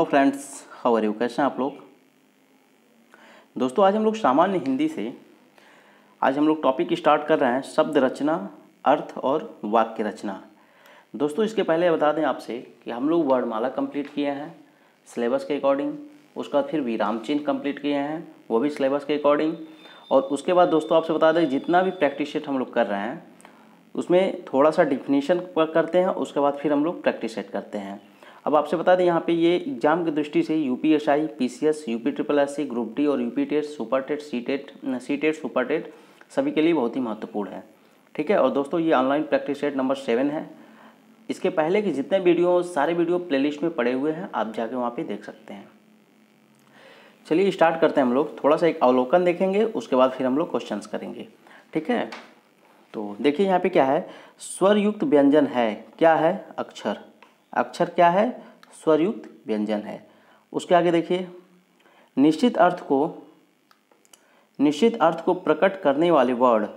Hello friends, how are you? कैसे हैं आप लोग? दोस्तों, आज हम लोग सामान्य हिंदी से आज हम लोग टॉपिक स्टार्ट कर रहे हैं शब्द रचना, अर्थ और वाक्य रचना। दोस्तों, इसके पहले बता दें आपसे कि हम लोग वर्णमाला कंप्लीट किए हैं सिलेबस के अकॉर्डिंग। उसके बाद फिर विराम चिन्ह कंप्लीट किए हैं, वो भी सिलेबस के अकॉर्डिंग। और उसके बाद दोस्तों आपसे बता दें, जितना भी प्रैक्टिस सेट हम लोग कर रहे हैं उसमें थोड़ा सा डिफिनीशन करते हैं, उसके बाद फिर हम लोग प्रैक्टिस सेट करते हैं। अब आपसे बता दें, यहाँ पे ये एग्जाम की दृष्टि से UPSI, PCS, UP triple SC, group D और UP TET, super TET, C TET, super TET सभी के लिए बहुत ही महत्वपूर्ण है। ठीक है। और दोस्तों, ये ऑनलाइन प्रैक्टिस सेट नंबर 7 है। इसके पहले के जितने वीडियो, सारे वीडियो प्लेलिस्ट में पड़े हुए हैं, आप जाके वहाँ पे देख सकते हैं। चलिए स्टार्ट करते हैं। हम लोग थोड़ा सा एक अवलोकन देखेंगे, उसके बाद फिर हम लोग क्वेश्चंस करेंगे। ठीक है। तो देखिए यहाँ पे क्या है, स्वरयुक्त व्यंजन है। क्या है? अक्षर। अक्षर क्या है? स्वरयुक्त व्यंजन है। उसके आगे देखिए, निश्चित अर्थ को प्रकट करने वाले वर्ड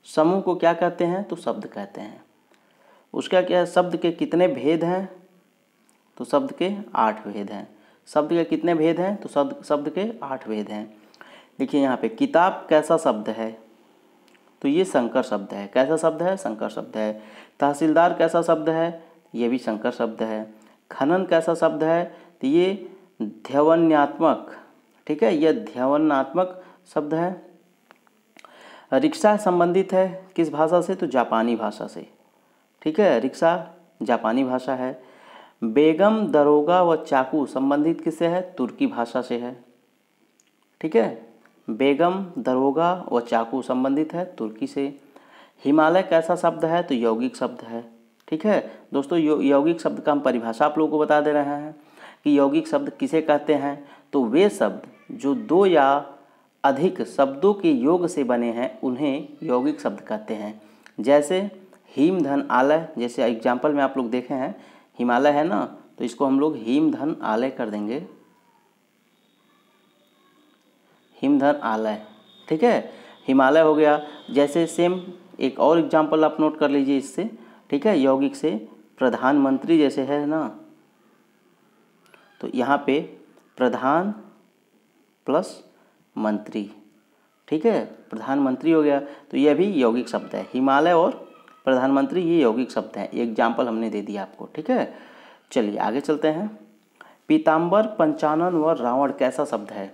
समूह को क्या कहते हैं? तो शब्द कहते हैं। उसका क्या है, शब्द के कितने भेद हैं? तो शब्द के 8 भेद हैं। शब्द के कितने भेद हैं? तो शब्द के 8 भेद हैं। देखिए यहाँ पे, किताब कैसा शब्द है? तो ये संकर शब्द है। कैसा शब्द है? संकर शब्द है। तहसीलदार कैसा शब्द है? ये भी संकर शब्द है। खनन कैसा शब्द है? तो ये ध्वन्यात्मक, ठीक है, यह ध्वन्यात्मक शब्द है। रिक्शा संबंधित है किस भाषा से? तो जापानी भाषा से। ठीक है, रिक्शा जापानी भाषा है। बेगम, दरोगा व चाकू संबंधित किससे है? तुर्की भाषा से है। ठीक है, बेगम, दरोगा व चाकू संबंधित है तुर्की से। हिमालय कैसा शब्द है? तो यौगिक शब्द है। ठीक है दोस्तों, यौगिक शब्द का हम परिभाषा आप लोगों को बता दे रहे हैं कि यौगिक शब्द किसे कहते हैं। तो वे शब्द जो 2 या अधिक शब्दों के योग से बने हैं उन्हें यौगिक शब्द कहते हैं। जैसे हिम, धन, आलय, जैसे एग्जाम्पल में आप लोग देखे हैं, हिमालय है ना, तो इसको हम लोग हिम, धन, आलय कर देंगे। हिम, धन, आलय। ठीक है, हिमालय हो गया। जैसे सेम एक और एग्जाम्पल आप नोट कर लीजिए इससे। ठीक है, यौगिक से प्रधानमंत्री जैसे है ना, तो यहाँ पे प्रधान प्लस मंत्री। ठीक है, प्रधानमंत्री हो गया, तो यह भी यौगिक शब्द है। हिमालय और प्रधानमंत्री ये यौगिक शब्द हैं। एग्जाम्पल हमने दे दिया आपको। ठीक है, चलिए आगे चलते हैं। पीताम्बर, पंचानन व रावण कैसा शब्द है?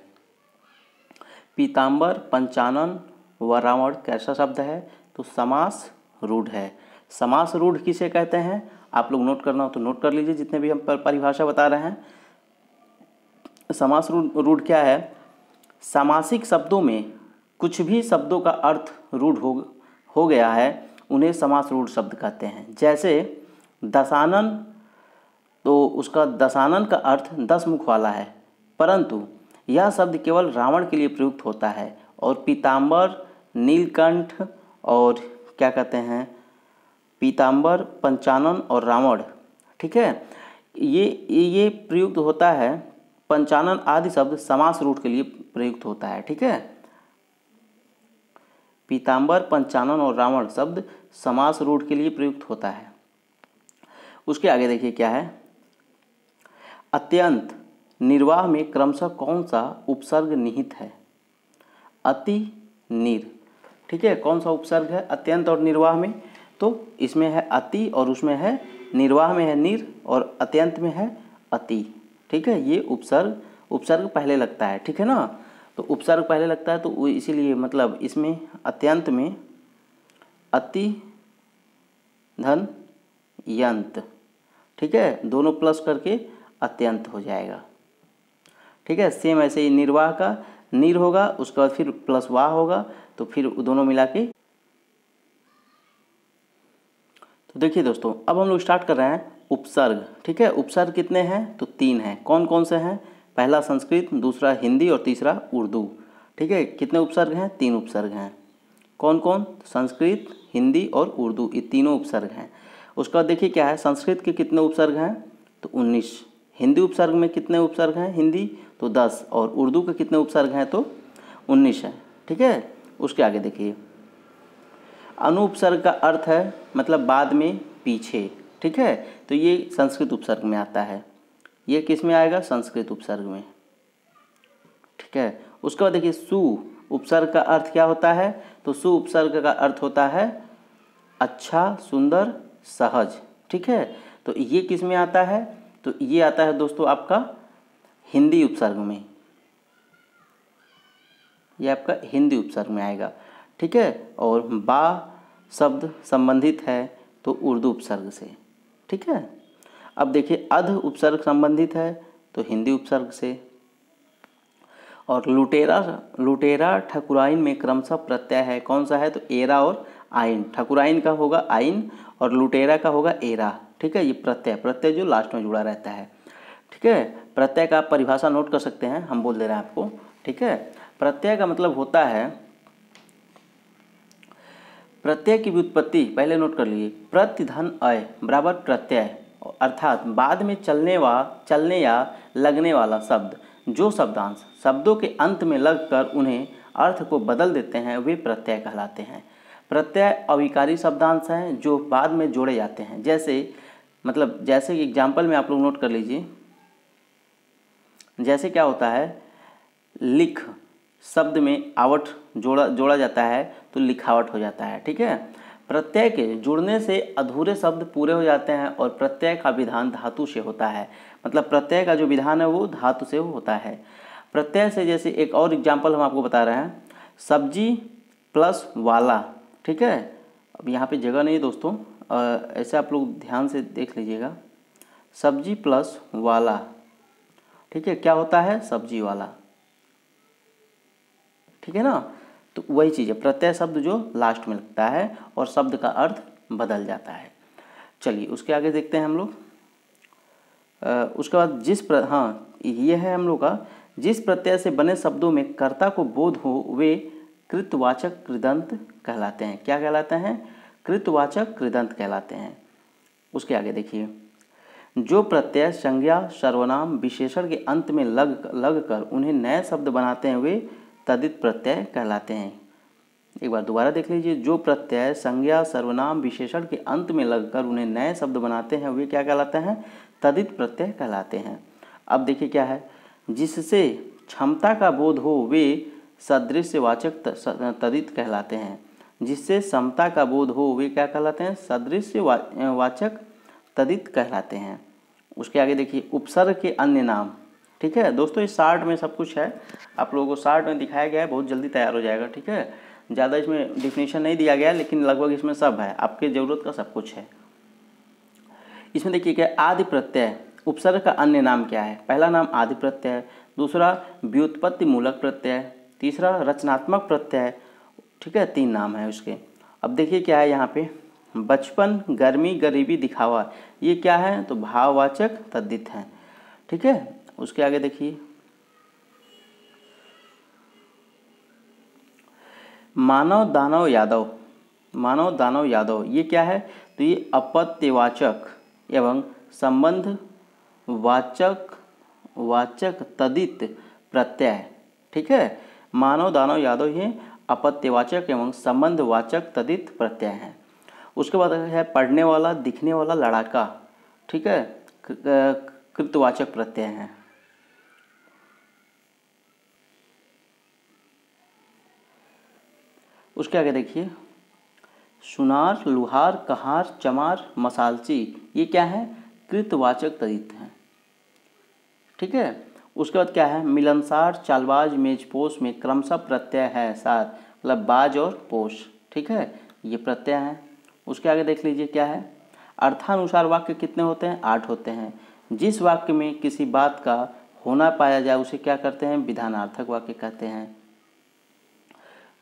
पीताम्बर, पंचानन व रावण कैसा शब्द है? तो समास रूढ़ है। समास रूढ़ किसे कहते हैं? आप लोग नोट करना हो तो नोट कर लीजिए, जितने भी हम परिभाषा बता रहे हैं। समास रूढ़ क्या है? सामासिक शब्दों में कुछ भी शब्दों का अर्थ रूढ़ हो गया है, उन्हें समास रूढ़ शब्द कहते हैं। जैसे दशानन, तो उसका दशानन का अर्थ 10 मुख वाला है, परंतु यह शब्द केवल रावण के लिए प्रयुक्त होता है। और पीताम्बर, नीलकंठ और क्या कहते हैं, पीताम्बर, पंचानन और रावण, ठीक है, ये प्रयुक्त होता है। पंचानन आदि शब्द समास रूढ़ के लिए प्रयुक्त होता है। ठीक है, पीताम्बर, पंचानन और रावण शब्द समास रूढ़ के लिए प्रयुक्त होता है। उसके आगे देखिए क्या है, अत्यंत, निर्वाह में क्रमशः कौन सा उपसर्ग निहित है? अति, निर। ठीक है, कौन सा उपसर्ग है अत्यंत और निर्वाह में? तो इसमें है अति और उसमें है निर्वाह में है निर और अत्यंत में है अति। ठीक है, ये उपसर्ग पहले लगता है। ठीक है ना, तो उपसर्ग पहले लगता है, तो वो इसीलिए मतलब इसमें अत्यंत में अति, धन, यंत। ठीक है, दोनों प्लस करके अत्यंत हो जाएगा। ठीक है, सेम ऐसे ही निर्वाह का निर होगा, उसके बाद फिर प्लस वाह होगा, तो फिर दोनों मिला के। तो देखिए दोस्तों, अब हम लोग स्टार्ट कर रहे हैं उपसर्ग। ठीक है, उपसर्ग कितने हैं? तो 3 हैं। कौन कौन से हैं? पहला संस्कृत, दूसरा हिंदी और तीसरा उर्दू। ठीक है, कितने उपसर्ग हैं? 3 उपसर्ग हैं। कौन कौन? संस्कृत, हिंदी और उर्दू, ये तीनों उपसर्ग हैं। उसके बाद देखिए क्या है, संस्कृत के कितने उपसर्ग हैं? तो 19। हिंदी उपसर्ग में कितने उपसर्ग हैं? हिंदी तो 10, और उर्दू के कितने उपसर्ग हैं? तो 19 है। ठीक है, उसके आगे देखिए, अनुपसर्ग का अर्थ है मतलब बाद में, पीछे। ठीक है, तो ये संस्कृत उपसर्ग में आता है। ये किस में आएगा? संस्कृत उपसर्ग में। ठीक है, उसके बाद देखिए सु उपसर्ग का अर्थ क्या होता है? तो सु उपसर्ग का अर्थ होता है अच्छा, सुंदर, सहज। ठीक है, तो ये किस में आता है? तो ये आता है दोस्तों आपका हिंदी उपसर्ग में, ये आपका हिंदी उपसर्ग में आएगा। ठीक है, और बा शब्द संबंधित है तो उर्दू उपसर्ग से। ठीक है, अब देखिए अध उपसर्ग संबंधित है तो हिंदी उपसर्ग से। और लुटेरा ठकुराइन में क्रमशः प्रत्यय है, कौन सा है? तो एरा और आइन। ठकुराइन का होगा आइन और लुटेरा का होगा एरा। ठीक है, ये प्रत्यय जो लास्ट में जुड़ा रहता है। ठीक है, प्रत्यय का आप परिभाषा नोट कर सकते हैं, हम बोल दे रहे हैं आपको। ठीक है, प्रत्यय का मतलब होता है, प्रत्यय की व्युत्पत्ति पहले नोट कर लीजिए, प्रति धन अय बराबर प्रत्यय, अर्थात बाद में चलने या लगने वाला शब्द। जो शब्दांश शब्दों के अंत में लगकर उन्हें अर्थ को बदल देते हैं वे प्रत्यय कहलाते हैं। प्रत्यय अविकारी शब्दांश हैं जो बाद में जोड़े जाते हैं। जैसे कि एग्जाम्पल में आप लोग नोट कर लीजिए, जैसे क्या होता है, लिख शब्द में आवट जोड़ा जाता है तो लिखावट हो जाता है। ठीक है, प्रत्यय के जुड़ने से अधूरे शब्द पूरे हो जाते हैं और प्रत्यय का विधान धातु से होता है। मतलब प्रत्यय का जो विधान है वो धातु से होता है। प्रत्यय से जैसे एक और एग्जाम्पल हम आपको बता रहे हैं, सब्जी प्लस वाला। ठीक है, अब यहाँ पे जगह नहीं है दोस्तों, ऐसे आप लोग ध्यान से देख लीजिएगा, सब्जी प्लस वाला। ठीक है, क्या होता है? सब्जी वाला। ठीक है ना, तो वही चीज़ है, प्रत्यय शब्द जो लास्ट में लगता है और शब्द का अर्थ बदल जाता है। चलिए उसके आगे देखते हैं हम लोग। उसके बाद हाँ ये है हम लोग का, जिस प्रत्यय से बने शब्दों में कर्ता को बोध हो वे कृतवाचक कृदंत कहलाते हैं। क्या कहलाते हैं? कृतवाचक कृदंत कहलाते हैं। उसके आगे देखिए, जो प्रत्यय संज्ञा सर्वनाम विशेषण के अंत में लग कर उन्हें नए शब्द बनाते हैं वे तदित प्रत्यय कहलाते हैं। एक बार दोबारा देख लीजिए, जो प्रत्यय संज्ञा सर्वनाम विशेषण के अंत में लगकर उन्हें नए शब्द बनाते हैं वे क्या कहलाते हैं? तदित प्रत्यय कहलाते हैं। अब देखिए क्या है, जिससे क्षमता का बोध हो वे सदृश्यवाचक तदित कहलाते हैं। जिससे समता का बोध हो वे क्या कहलाते हैं? सदृश्यवाचक तदित कहलाते हैं। उसके आगे देखिए, उपसर्ग के अन्य नाम। ठीक है दोस्तों, इस शार्ट में सब कुछ है, आप लोगों को शार्ट में दिखाया गया है, बहुत जल्दी तैयार हो जाएगा। ठीक है, ज़्यादा इसमें डिफिनीशन नहीं दिया गया है, लेकिन लगभग इसमें सब है, आपके ज़रूरत का सब कुछ है। इसमें देखिए क्या, आदि प्रत्यय उपसर्ग का अन्य नाम क्या है? पहला नाम आदि प्रत्यय, दूसरा व्युत्पत्ति मूलक प्रत्यय, तीसरा रचनात्मक प्रत्यय। ठीक है, 3 नाम है उसके। अब देखिए क्या है यहाँ पे, बचपन, गर्मी, गरीबी, दिखावा, ये क्या है? तो भाववाचक तद्धित हैं। ठीक है, उसके आगे देखिए, मानव दानव यादव, ये क्या है? तो ये अपत्यवाचक एवं संबंध वाचक तदित प्रत्यय। ठीक है, मानव दानव यादव ये अपत्यवाचक एवं संबंधवाचक तदित प्रत्यय हैं। उसके बाद है पढ़ने वाला, दिखने वाला, लड़ाका। ठीक है, कृतवाचक प्रत्यय हैं। उसके आगे देखिए, सुनार, लुहार, कहार, चमार, मसालची, ये क्या है? कृतवाचक तदित हैं। ठीक है, उसके बाद क्या है, मिलनसार, चालबाज, मेजपोश में क्रमशः प्रत्यय है सार, मतलब बाज और पोष। ठीक है, ये प्रत्यय हैं। उसके आगे देख लीजिए क्या है, अर्थानुसार वाक्य कितने होते हैं? 8 होते हैं। जिस वाक्य में किसी बात का होना पाया जाए उसे क्या करते हैं? विधानार्थक वाक्य कहते हैं।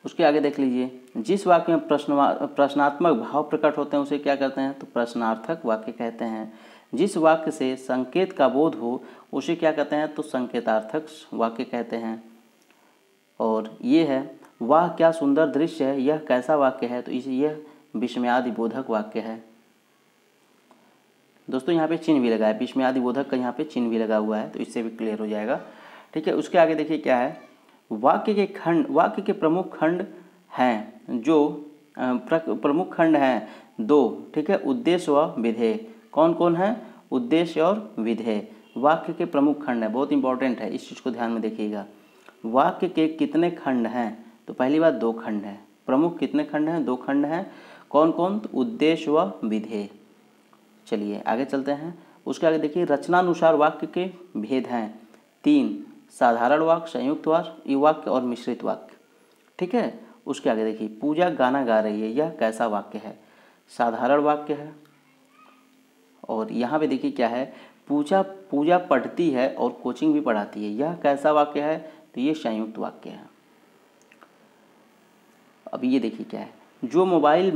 उसके आगे देख लीजिए, जिस वाक्य में प्रश्नात्मक भाव प्रकट होते हैं उसे क्या कहते हैं? तो प्रश्नार्थक वाक्य कहते हैं। जिस वाक्य से संकेत का बोध हो उसे क्या कहते हैं? तो संकेतार्थक वाक्य कहते हैं। और ये है, वाह क्या सुंदर दृश्य है, यह कैसा वाक्य है? तो यह विस्मयादि बोधक वाक्य है। दोस्तों यहाँ पे चिन्ह भी लगा है, विस्मयादि बोधक का यहाँ पे चिन्ह भी लगा हुआ है, तो इससे भी क्लियर हो जाएगा। ठीक है, उसके आगे देखिए क्या है, वाक्य के प्रमुख खंड हैं जो प्रमुख खंड हैं 2। ठीक है, उद्देश्य व विधेय। कौन कौन है? उद्देश्य और विधेय। वाक्य के प्रमुख खंड है, बहुत इंपॉर्टेंट है, इस चीज़ को ध्यान में देखिएगा। वाक्य के कितने खंड हैं? तो पहली बात 2 खंड हैं। प्रमुख कितने खंड हैं? 2 खंड हैं। कौन कौन? तो उद्देश्य व विधेय। चलिए आगे चलते हैं। उसके आगे देखिए, रचनानुसार वाक्य के भेद हैं 3, साधारण वाक्य, संयुक्त वाक्य और मिश्रित वाक्य। ठीक है। उसके आगे देखिए, पूजा गाना गा रही है, यह कैसा वाक्य है? साधारण वाक्य है। और यहाँ पे देखिए क्या है, पूजा पूजा पढ़ती है और कोचिंग भी पढ़ाती है, यह कैसा वाक्य है? तो ये संयुक्त वाक्य है। अब ये देखिए क्या है, जो मोबाइल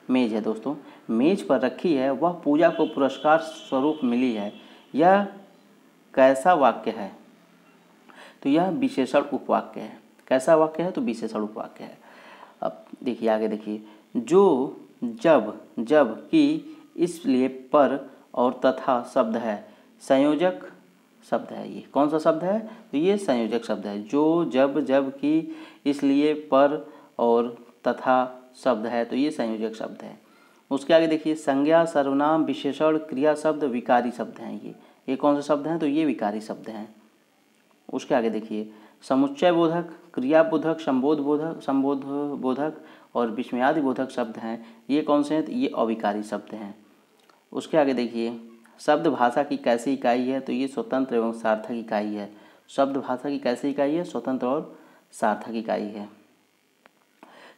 मेज है दोस्तों, मेज पर रखी है, वह पूजा को पुरस्कार स्वरूप मिली है, यह कैसा वाक्य है? तो यह विशेषण उपवाक्य है। कैसा वाक्य है? तो विशेषण उपवाक्य है। अब देखिए आगे देखिए, जो, जब कि, इसलिए, पर और तथा शब्द है, संयोजक शब्द है। ये कौन सा शब्द है? तो ये संयोजक शब्द है। जो, जब कि, इसलिए, पर और तथा शब्द है, तो ये संयोजक शब्द है। उसके आगे देखिए, संज्ञा, सर्वनाम, विशेषण, क्रिया शब्द, विकारी शब्द हैं। ये कौन से शब्द हैं? तो ये विकारी शब्द हैं। उसके आगे देखिए, समुच्चय बोधक, क्रिया बोधक, संबोध बोधक और विस्मयादि बोधक शब्द हैं। ये कौन से हैं? तो ये अविकारी शब्द हैं। उसके आगे देखिए, शब्द भाषा की कैसी इकाई है? तो ये स्वतंत्र एवं सार्थक इकाई है। शब्द भाषा की कैसी इकाई है? स्वतंत्र और सार्थक इकाई है।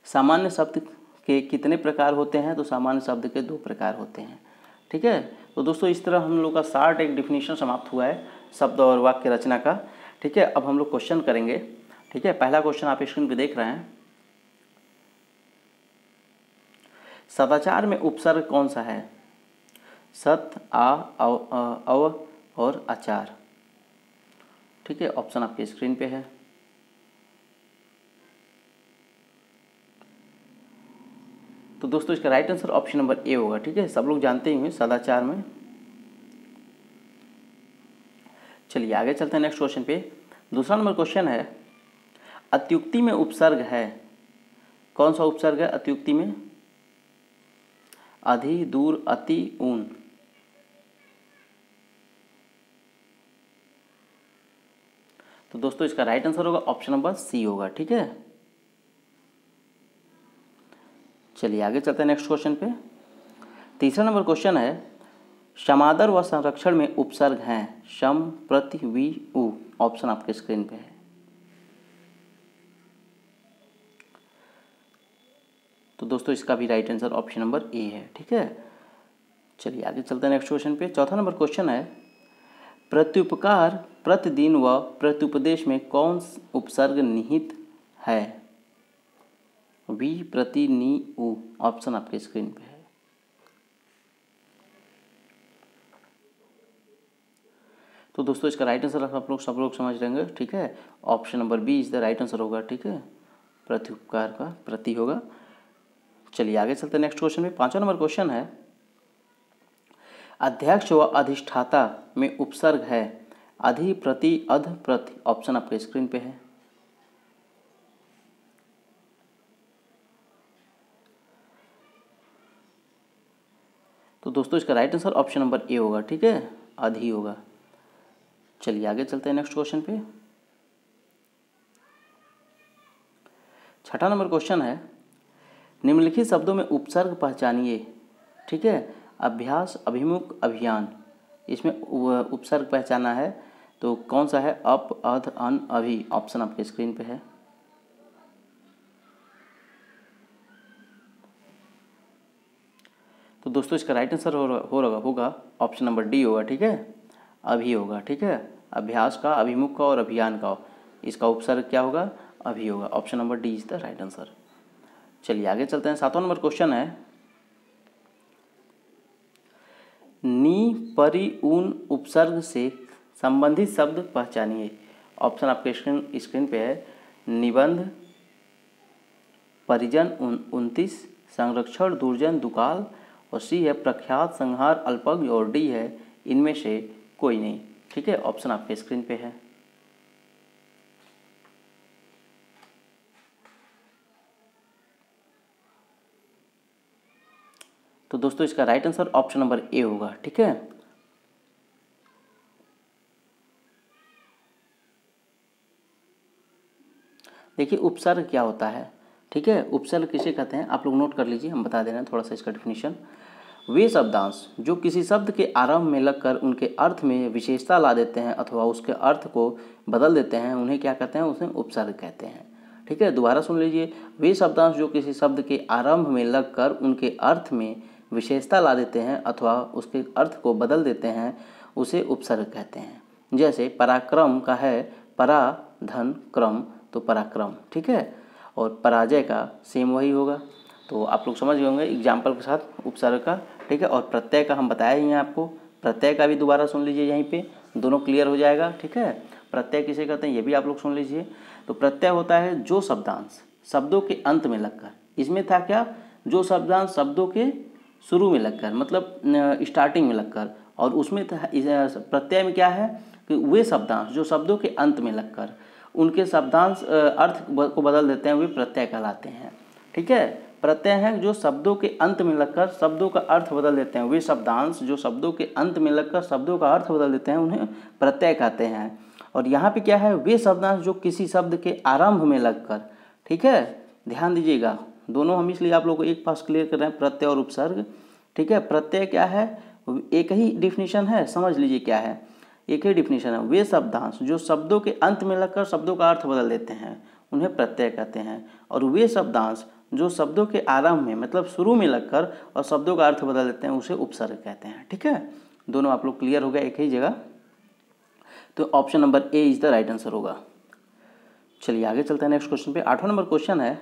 सामान्य शब्द के कितने प्रकार होते हैं? तो सामान्य शब्द के 2 प्रकार होते हैं। ठीक है। तो दोस्तों इस तरह हम लोग का शार्ट एक डिफिनीशन समाप्त हुआ है शब्द और वाक्य रचना का। ठीक है। अब हम लोग क्वेश्चन करेंगे। ठीक है। पहला क्वेश्चन आप स्क्रीन पे देख रहे हैं। सदाचार में उपसर्ग कौन सा है? सत, अव और आचार। ठीक है। ऑप्शन आपके स्क्रीन पे है। तो दोस्तों इसका right answer option number A होगा। ठीक है। सब लोग जानते ही हैं सदाचार में। चलिए आगे चलते हैं नेक्स्ट क्वेश्चन पे। दूसरा नंबर क्वेश्चन है, अत्युक्ति में उपसर्ग है। कौन सा उपसर्ग है अत्युक्ति में? अधि, दूर, अति, ऊन। तो दोस्तों इसका राइट आंसर होगा ऑप्शन नंबर सी होगा। ठीक है। चलिए आगे चलते हैं नेक्स्ट क्वेश्चन पे। तीसरा नंबर क्वेश्चन है, समादर व संरक्षण में उपसर्ग हैं सम, प्रति, वि, उ। ऑप्शन आपके स्क्रीन पे है। तो दोस्तों इसका भी right answer option number A है। ठीक है। चलिए आगे चलते हैं नेक्स्ट क्वेश्चन पे। चौथा नंबर क्वेश्चन है, प्रत्युपकार, प्रतिदिन व प्रत्युपदेश में कौन उपसर्ग निहित है? वि, प्रति, नि, उ। ऑप्शन आपके स्क्रीन पे है। तो दोस्तों इसका राइट आंसर आप लोग सब लोग समझ रहेंगे। ठीक है। Option number B is the right answer होगा। ठीक है। प्रत्युपकार का प्रति होगा। चलिए आगे चलते हैं नेक्स्ट क्वेश्चन में। पांचवा नंबर क्वेश्चन है, अध्यक्ष व अधिष्ठाता में उपसर्ग है अधि, प्रति, अध, प्रति। ऑप्शन आपके स्क्रीन पे है। तो दोस्तों इसका right answer option number A होगा। ठीक है। अधि होगा। चलिए आगे चलते हैं नेक्स्ट क्वेश्चन पे। छठा नंबर क्वेश्चन है, निम्नलिखित शब्दों में उपसर्ग पहचानिए। ठीक है। अभ्यास, अभिमुख, अभियान, इसमें उपसर्ग पहचाना है। तो कौन सा है? अप, अध, अन, अभि। ऑप्शन आपके स्क्रीन पे है। तो दोस्तों इसका राइट आंसर होगा ऑप्शन नंबर डी होगा। ठीक है। अभी होगा। ठीक है। अभ्यास का, अभिमुख का और अभियान का, इसका उपसर्ग क्या होगा? अभी होगा। Option number D is the right answer. चलिए आगे चलते हैं। सातवां नंबर क्वेश्चन है, नी, परि, ऊन उपसर्ग से संबंधित शब्द पहचानिए। ऑप्शन आपके स्क्रीन पे है। निबंध, परिजन, 29, संरक्षण, दुर्जन, दुकाल और सी है प्रख्यात, संहार, अल्पज्ञ और डी है इनमें से कोई नहीं। ठीक है। ऑप्शन आपके स्क्रीन पे है। तो दोस्तों इसका right answer option number A होगा। ठीक है। देखिए उपसर्ग क्या होता है, ठीक है। उपसर्ग किसे कहते हैं आप लोग नोट कर लीजिए, हम बता दे रहे हैं थोड़ा सा इसका डिफिनीशन। वे शब्दांश जो किसी शब्द के आरंभ में लगकर उनके अर्थ में विशेषता ला देते हैं अथवा उसके अर्थ को बदल देते हैं, उन्हें क्या कहते हैं, उसे उपसर्ग कहते हैं, ठीक है। दोबारा सुन लीजिए, वे शब्दांश जो किसी शब्द के आरंभ में लगकर उनके अर्थ में विशेषता ला देते हैं अथवा उसके अर्थ को बदल देते हैं, उसे उपसर्ग कहते हैं। जैसे पराक्रम का है परा धन क्रम, तो पराक्रम, ठीक है। और पराजय का सेम वही होगा, तो आप लोग समझ गए होंगे एग्जाम्पल के साथ उपसर्ग का, ठीक है। और प्रत्यय का हम बताया ही हैं आपको, प्रत्यय का भी दोबारा सुन लीजिए, यहीं पे दोनों क्लियर हो जाएगा, ठीक है। प्रत्यय किसे कहते हैं ये भी आप लोग सुन लीजिए। तो प्रत्यय होता है जो शब्दांश शब्दों के अंत में लगकर, इसमें था क्या, जो शब्दांश शब्दों के शुरू में लगकर, मतलब स्टार्टिंग में लगकर, और उसमें था प्रत्यय में क्या है कि वे शब्दांश जो शब्दों के अंत में लगकर उनके शब्दांश अर्थ को बदल देते हैं, वे प्रत्यय कहलाते हैं, ठीक है। प्रत्यय हैं जो शब्दों के अंत में लगकर शब्दों का अर्थ बदल देते हैं, वे शब्दांश जो शब्दों के अंत में लगकर शब्दों का अर्थ बदल देते हैं, उन्हें प्रत्यय कहते हैं। और यहाँ पे क्या है, वे शब्दांश जो किसी शब्द के आरंभ में लगकर, ठीक है, ध्यान दीजिएगा, दोनों हम इसलिए आप लोग को एक पास क्लियर कर रहे हैं, प्रत्यय और उपसर्ग, ठीक है। प्रत्यय क्या है, एक ही डिफिनीशन है, समझ लीजिए क्या है, एक ही डिफिनीशन है। वे शब्दांश जो शब्दों के अंत में लगकर शब्दों का अर्थ बदल देते हैं, उन्हें प्रत्यय कहते हैं। और वे शब्दांश जो शब्दों के आरंभ में, मतलब शुरू में लगकर और शब्दों का अर्थ बदल देते हैं, उसे उपसर्ग कहते हैं, ठीक है। दोनों आप लोग क्लियर हो गया एक ही जगह, तो option number A is the right answer होगा। चलिए आगे चलते हैं नेक्स्ट क्वेश्चन पे। 8वां नंबर क्वेश्चन है,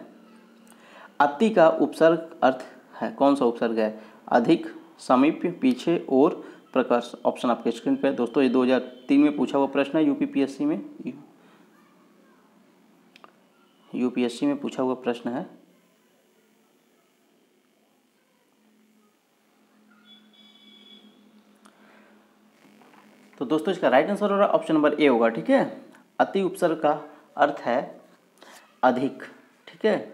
अति का उपसर्ग अर्थ है, कौन सा उपसर्ग है, अधिक, समीप्य, पीछे और प्रकर्ष। ऑप्शन आपके स्क्रीन पे दोस्तों, ये 2003 में पूछा हुआ प्रश्न है, यूपीपीएससी में पूछा हुआ प्रश्न है। तो दोस्तों इसका राइट आंसर होगा ऑप्शन नंबर ए होगा, ठीक है। अति उपसर्ग का अर्थ है अधिक, ठीक है।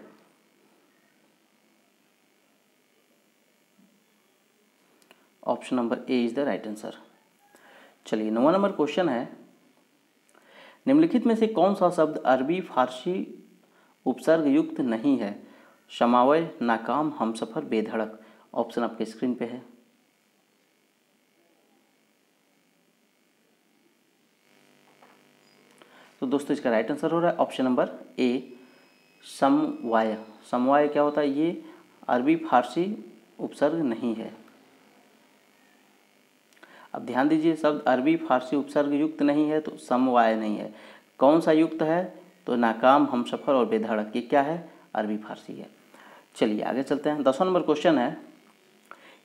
Option number A is the right answer. चलिए 9वां नंबर क्वेश्चन है, निम्नलिखित में से कौन सा शब्द अरबी फारसी उपसर्ग युक्त नहीं है, समावय, नाकाम, हमसफर, बेधड़क। ऑप्शन आपके स्क्रीन पे है। तो दोस्तों इसका राइट आंसर हो रहा है ऑप्शन नंबर ए, समवाय। समवाय क्या होता है, ये अरबी फारसी उपसर्ग नहीं है। अब ध्यान दीजिए, शब्द अरबी फारसी उपसर्ग युक्त नहीं है तो समवाय नहीं है। कौन सा युक्त है, तो नाकाम, हमसफर और बेधड़क, ये क्या है, अरबी फारसी है। चलिए आगे चलते हैं। 10वां नंबर क्वेश्चन है,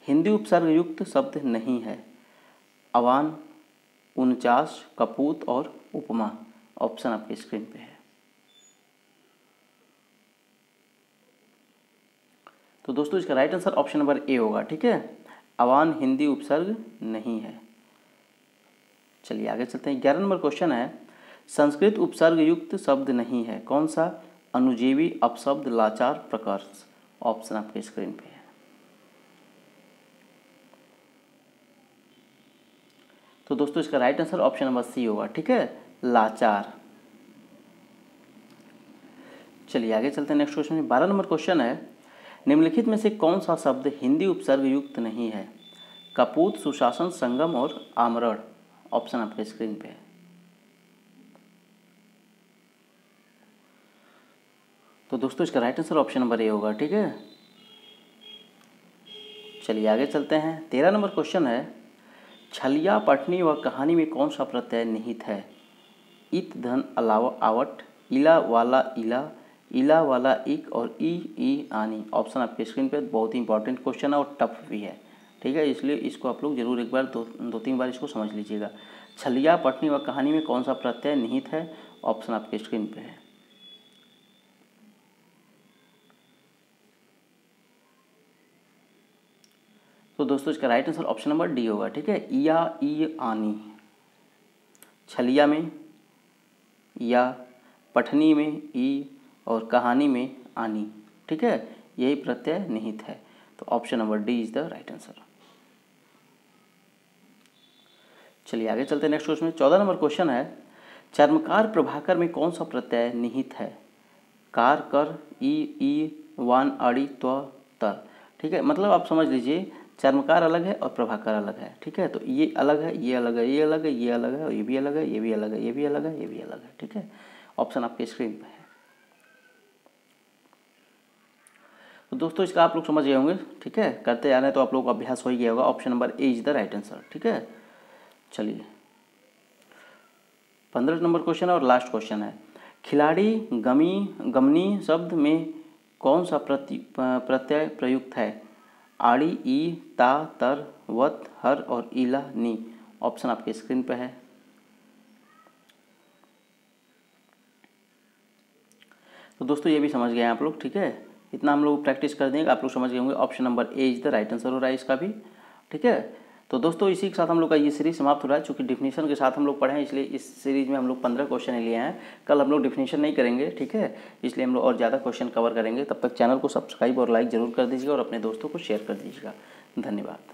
हिंदी उपसर्ग युक्त शब्द नहीं है, अवान, 49, कपूत और उपमा। ऑप्शन आपके स्क्रीन पे है। तो दोस्तों इसका right answer option number A होगा, ठीक है। अवान हिंदी उपसर्ग नहीं है। चलिए आगे चलते हैं। 11 नंबर क्वेश्चन है, संस्कृत उपसर्ग युक्त शब्द नहीं है, कौन सा, अनुजीवी, अपशब्द, लाचार, प्रकर्ष। ऑप्शन आपके स्क्रीन पे है। तो दोस्तों इसका right answer option number C होगा, ठीक है, लाचार। चलिए आगे चलते हैं नेक्स्ट क्वेश्चन में। 12 नंबर क्वेश्चन है, निम्नलिखित में से कौन सा शब्द हिंदी उपसर्ग युक्त नहीं है, कपूत, सुशासन, संगम और आमरण। ऑप्शन आपके स्क्रीन पे है। तो दोस्तों इसका right answer option number A होगा, ठीक है। चलिए आगे चलते हैं। 13 नंबर क्वेश्चन है, छलिया, पठनी व कहानी में कौन सा प्रत्यय निहित है, इत, धन, अलावा, आवट, इला वाला इला, इला वाला इक और ई आनी। ऑप्शन आपके स्क्रीन पे, बहुत ही इंपॉर्टेंट क्वेश्चन है और टफ भी है, ठीक है, इसलिए इसको आप लोग जरूर एक बार दो तीन बार इसको समझ लीजिएगा। छलिया, पठनी व कहानी में कौन सा प्रत्यय निहित है। ऑप्शन आपके स्क्रीन पे है। तो दोस्तों इसका right answer option number D होगा, ठीक है, इया, ई आनी। छलिया में या, पठनी में ई और कहानी में आनी, ठीक है, यही प्रत्यय निहित है। तो option number D is the right answer. चलिए आगे चलते हैं नेक्स्ट क्वेश्चन में। 14 नंबर क्वेश्चन है, चर्मकार, प्रभाकर में कौन सा प्रत्यय निहित है, कार, कर, ई, वान, अड़ी, त्व, तर। ठीक है, मतलब आप समझ लीजिए चर्मकार अलग है और प्रभाकर अलग है। ठीक है, तो ये अलग है, ये अलग है, ये अलग है, ये अलग है, और ये भी अलग है, ये भी अलग है, ये भी अलग है, ये भी अलग है। ठीक है, ऑप्शन आपके स्क्रीन पर है। तो दोस्तों इसका आप लोग समझ गए होंगे। ठीक है, करते जा रहे हैं तो आप लोग का अभ्यास हो ही गया होगा। Option number A is the right answer. ठीक है, चलिए 15 नंबर क्वेश्चन है और लास्ट क्वेश्चन है। खिलाड़ी गमनी शब्द में कौन सा प्रत्यय प्रयुक्त है? आड़ी, ई, ता, तर, वत, हर और इला, नी। ऑप्शन आपके स्क्रीन पे है। तो दोस्तों ये भी समझ गए आप लोग। ठीक है, इतना हम लोग प्रैक्टिस कर देंगे, आप लोग समझ गए होंगे। Option number A is the right answer हो रहा है इसका भी। ठीक है, तो दोस्तों इसी के साथ हम लोग का ये सीरीज समाप्त हो रहा है। चूँकि डिफिनीशन के साथ हम लोग पढ़े हैं, इसलिए इस सीरीज में हम लोग 15 क्वेश्चन लिए हैं। कल हम लोग डिफिनीशन नहीं करेंगे। ठीक है, इसलिए हम लोग और ज़्यादा क्वेश्चन कवर करेंगे। तब तक चैनल को सब्सक्राइब और लाइक ज़रूर कर दीजिएगा और अपने दोस्तों को शेयर कर दीजिएगा। धन्यवाद।